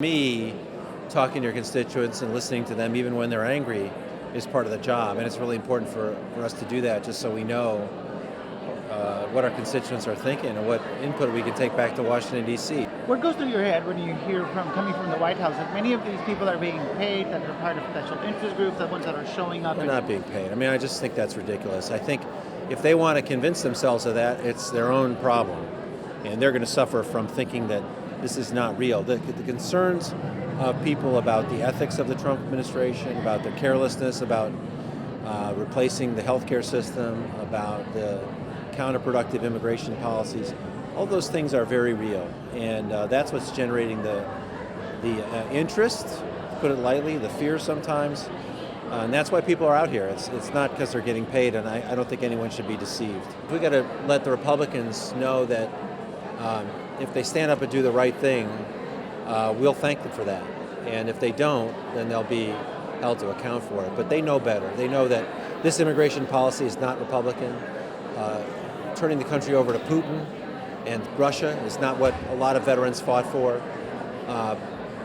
Me, talking to your constituents and listening to them even when they're angry is part of the job, and it's really important for us to do that just so we know what our constituents are thinking and what input we can take back to Washington, D.C. What goes through your head when you hear coming from the White House that many of these people are being paid, that are part of special interest groups, the ones that are showing up? They're not being paid. I mean, I just think that's ridiculous. I think if they want to convince themselves of that, it's their own problem, and they're going to suffer from thinking that this is not real. The concerns of people about the ethics of the Trump administration, about their carelessness, about replacing the healthcare system, about the counterproductive immigration policies, all those things are very real, and that's what's generating the interest, to put it lightly, the fear sometimes, and that's why people are out here. It's not because they're getting paid, and I don't think anyone should be deceived. We got to let the Republicans know that if they stand up and do the right thing, we'll thank them for that. And if they don't, then they'll be held to account for it. But they know better. They know that this immigration policy is not Republican. Turning the country over to Putin and Russia is not what a lot of veterans fought for.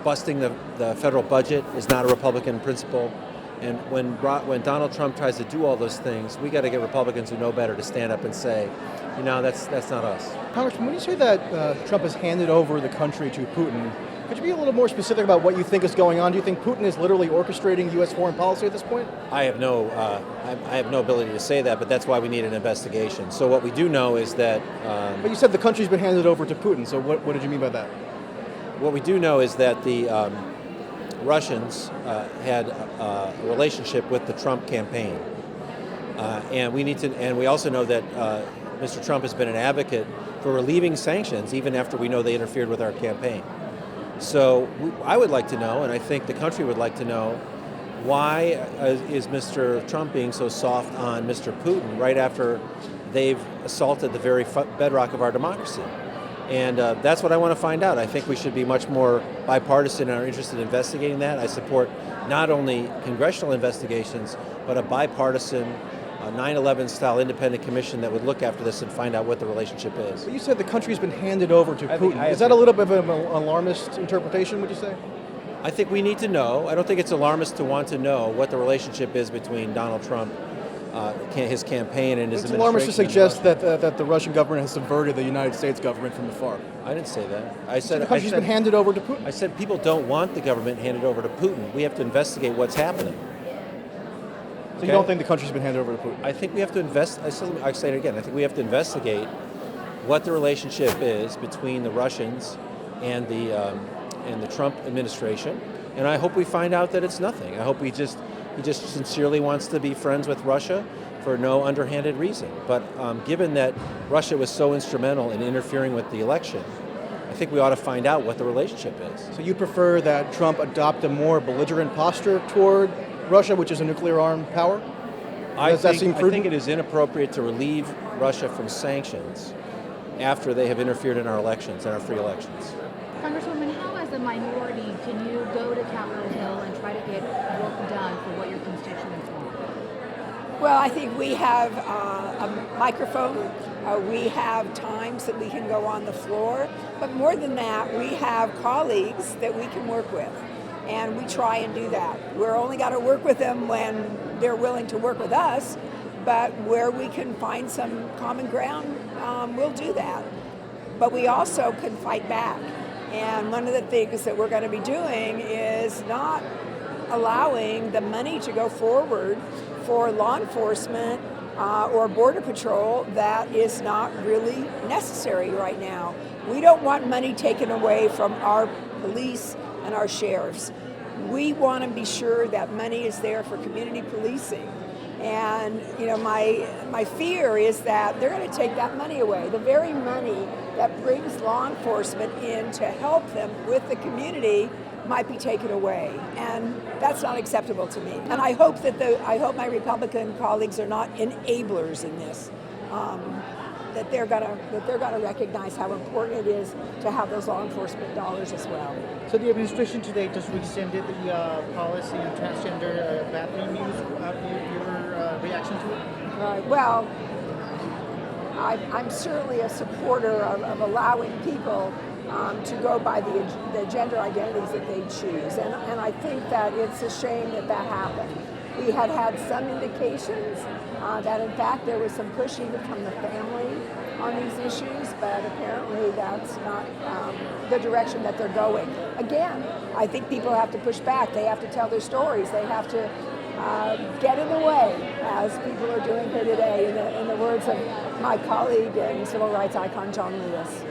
Busting the federal budget is not a Republican principle. And when Donald Trump tries to do all those things, we got to get Republicans who know better to stand up and say, that's not us. Congressman, when you say that Trump has handed over the country to Putin, could you be a little more specific about what you think is going on? Do you think Putin is literally orchestrating U.S. foreign policy at this point? I have no ability to say that, but that's why we need an investigation. So what we do know is that. But you said the country's been handed over to Putin. So what did you mean by that? What we do know is that the Russians had a relationship with the Trump campaign, and we also know that Mr. Trump has been an advocate for relieving sanctions, even after we know they interfered with our campaign. So I would like to know, and I think the country would like to know, why is Mr. Trump being so soft on Mr. Putin right after they've assaulted the very bedrock of our democracy? And that's what I want to find out. I think we should be much more bipartisan and are interested in investigating that. I support not only congressional investigations, but a bipartisan 9/11 style independent commission that would look after this and find out what the relationship is. But you said the country's been handed over to Putin. Is that a little bit of an alarmist interpretation, would you say? I think we need to know. I don't think it's alarmist to want to know what the relationship is between Donald Trump, his campaign, and his administration. It's alarmist to suggest that the Russian government has subverted the United States government from afar. I didn't say that. I said the country's been handed over to Putin. I said people don't want the government handed over to Putin. We have to investigate what's happening. So you don't think the country's been handed over to Putin? I think we have to I say it again. I think we have to investigate what the relationship is between the Russians and the Trump administration, and I hope we find out that it's nothing. I hope he just sincerely wants to be friends with Russia for no underhanded reason. But given that Russia was so instrumental in interfering with the election, I think we ought to find out what the relationship is. So you prefer that Trump adopt a more belligerent posture toward Russia, which is a nuclear-armed power? I think it is inappropriate to relieve Russia from sanctions after they have interfered in our elections and our free elections. Congresswoman, how as a minority can you go to Capitol Hill and try to get work done for what your constituents want? Well, I think we have a microphone. We have times that we can go on the floor. But more than that, we have colleagues that we can work with. And we try and do that. We're only got to work with them when they're willing to work with us, but where we can find some common ground, we'll do that. But we also can fight back. And one of the things that we're going to be doing is not allowing the money to go forward for law enforcement or border patrol that is not really necessary right now. We don't want money taken away from our police and our sheriffs. We want to be sure that money is there for community policing. And my fear is that they're going to take that money away. The very money that brings law enforcement in to help them with the community might be taken away, and that's not acceptable to me. And I hope my Republican colleagues are not enablers in this. That they're gonna recognize how important it is to have those law enforcement dollars as well. So the administration today just rescinded the policy on transgender bathroom use. Your reaction to it? Well, I'm certainly a supporter of allowing people to go by the gender identities that they choose. And I think that it's a shame that that happened. We had some indications that in fact there was some push even from the family on these issues, but apparently that's not the direction that they're going. Again, I think people have to push back. They have to tell their stories. They have to get in the way, as people are doing here today, in the words of my colleague and civil rights icon John Lewis.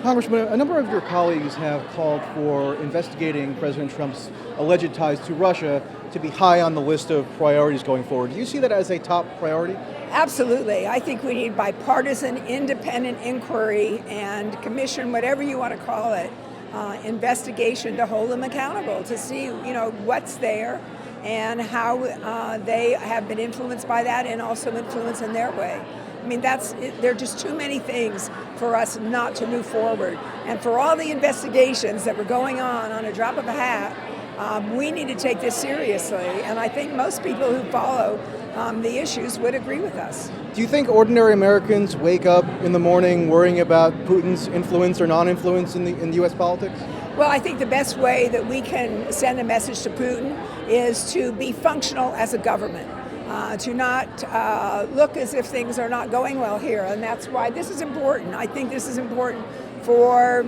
Congressman, a number of your colleagues have called for investigating President Trump's alleged ties to Russia to be high on the list of priorities going forward. Do you see that as a top priority? Absolutely. I think we need bipartisan, independent inquiry and commission, whatever you want to call it, investigation to hold them accountable, to see, what's there and how they have been influenced by that and also influenced in their way. I mean, there are just too many things for us not to move forward. And for all the investigations that were going on a drop of a hat, we need to take this seriously. And I think most people who follow the issues would agree with us. Do you think ordinary Americans wake up in the morning worrying about Putin's influence or non-influence in U.S. politics? Well, I think the best way that we can send a message to Putin is to be functional as a government. To not look as if things are not going well here, and that's why this is important. I think this is important for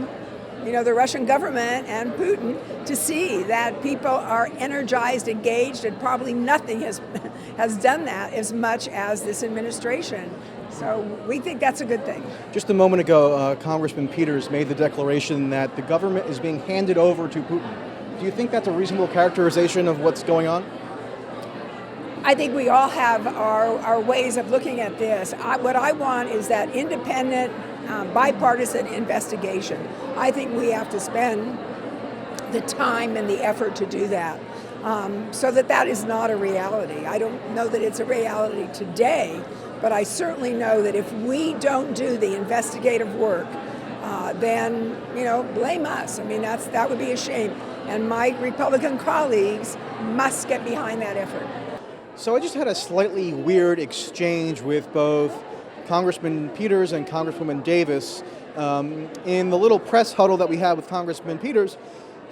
the Russian government and Putin to see that people are energized, engaged, and probably nothing has done that as much as this administration. So we think that's a good thing. Just a moment ago, Congressman Peters made the declaration that the government is being handed over to Putin. Do you think that's a reasonable characterization of what's going on? I think we all have our ways of looking at this. What I want is that independent, bipartisan investigation. I think we have to spend the time and the effort to do that, so that is not a reality. I don't know that it's a reality today, but I certainly know that if we don't do the investigative work, then blame us. I mean, that would be a shame. And my Republican colleagues must get behind that effort. So I just had a slightly weird exchange with both Congressman Peters and Congresswoman Davis. In the little press huddle that we had with Congressman Peters,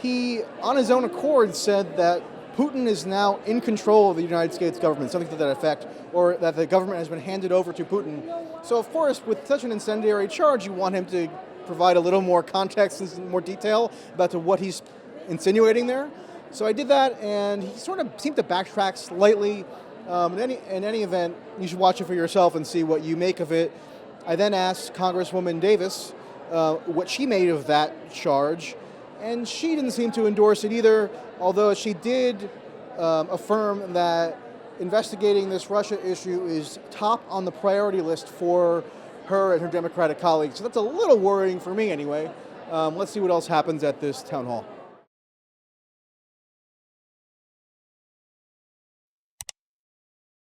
he, on his own accord, said that Putin is now in control of the United States government, something to that effect, or that the government has been handed over to Putin. So, of course, with such an incendiary charge, you want him to provide a little more context and more detail about what he's insinuating there. So I did that, and he sort of seemed to backtrack slightly. In any event, you should watch it for yourself and see what you make of it. I then asked Congresswoman Davis what she made of that charge, and she didn't seem to endorse it either, although she did affirm that investigating this Russia issue is top on the priority list for her and her Democratic colleagues. So that's a little worrying for me anyway. Let's see what else happens at this town hall.